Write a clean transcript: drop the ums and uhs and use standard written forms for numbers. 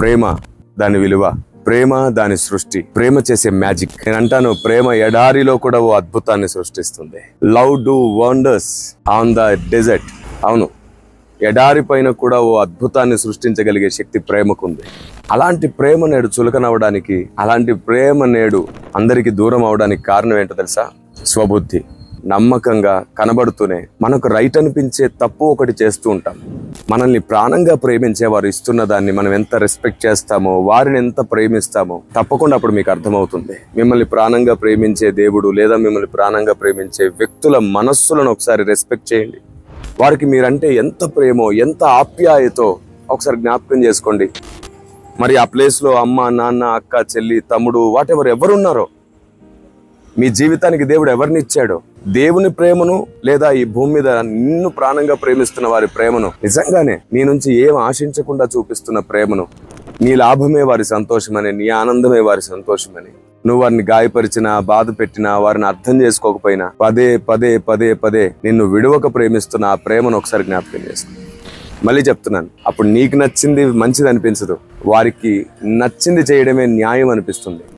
ప్రేమ దాని విలువ, ప్రేమ దాని సృష్టి, ప్రేమ చేసే మ్యాజిక్. నేను అంటాను, ప్రేమ ఎడారిలో కూడా ఓ అద్భుతాన్ని సృష్టిస్తుంది. Love do wonders on the desert. అవును, ఎడారి పైన కూడా ఓ అద్భుతాన్ని సృష్టించగలిగే శక్తి ప్రేమకుంది. అలాంటి ప్రేమ నేడు చులకనవడానికి, అలాంటి ప్రేమ నేడు అందరికి దూరం అవడానికి కారణం ఏంటో తెలుసా? స్వబుద్ధి. నమ్మకంగా కనబడుతూనే మనకు రైట్ అనిపించే తప్పు ఒకటి చేస్తూ ఉంటాం. మనల్ని ప్రాణంగా ప్రేమించే వారు ఇస్తున్న దాన్ని మనం ఎంత రెస్పెక్ట్ చేస్తామో, వారిని ఎంత ప్రేమిస్తామో తప్పకుండా అప్పుడు మీకు అర్థమవుతుంది. మిమ్మల్ని ప్రాణంగా ప్రేమించే దేవుడు లేదా మిమ్మల్ని ప్రాణంగా ప్రేమించే వ్యక్తుల మనస్సులను ఒకసారి రెస్పెక్ట్ చేయండి. వారికి మీరంటే ఎంత ప్రేమో, ఎంత ఆప్యాయతో ఒకసారి జ్ఞాపకం చేసుకోండి. మరి ఆ ప్లేస్లో అమ్మ, నాన్న, అక్క, చెల్లి, తమ్ముడు, వాటెవర్ ఎవరున్నారో, మీ జీవితానికి దేవుడు ఎవరిని ఇచ్చాడో, దేవుని ప్రేమను లేదా ఈ భూమి మీద నిన్ను ప్రాణంగా ప్రేమిస్తున్న వారి ప్రేమను, నిజంగానే నీ నుంచి ఏం ఆశించకుండా చూపిస్తున్న ప్రేమను, నీ లాభమే వారి సంతోషమని, నీ ఆనందమే వారి సంతోషమని, నువ్వు వారిని గాయపరిచినా, బాధ పెట్టినా, వారిని అర్థం చేసుకోకపోయినా పదే పదే పదే పదే నిన్ను విడువక ప్రేమిస్తున్న ఆ ప్రేమను ఒకసారి జ్ఞాపకం చేసుకో. మళ్ళీ చెప్తున్నాను, అప్పుడు నీకు నచ్చింది మంచిది అనిపించదు, వారికి నచ్చింది చేయడమే న్యాయం అనిపిస్తుంది.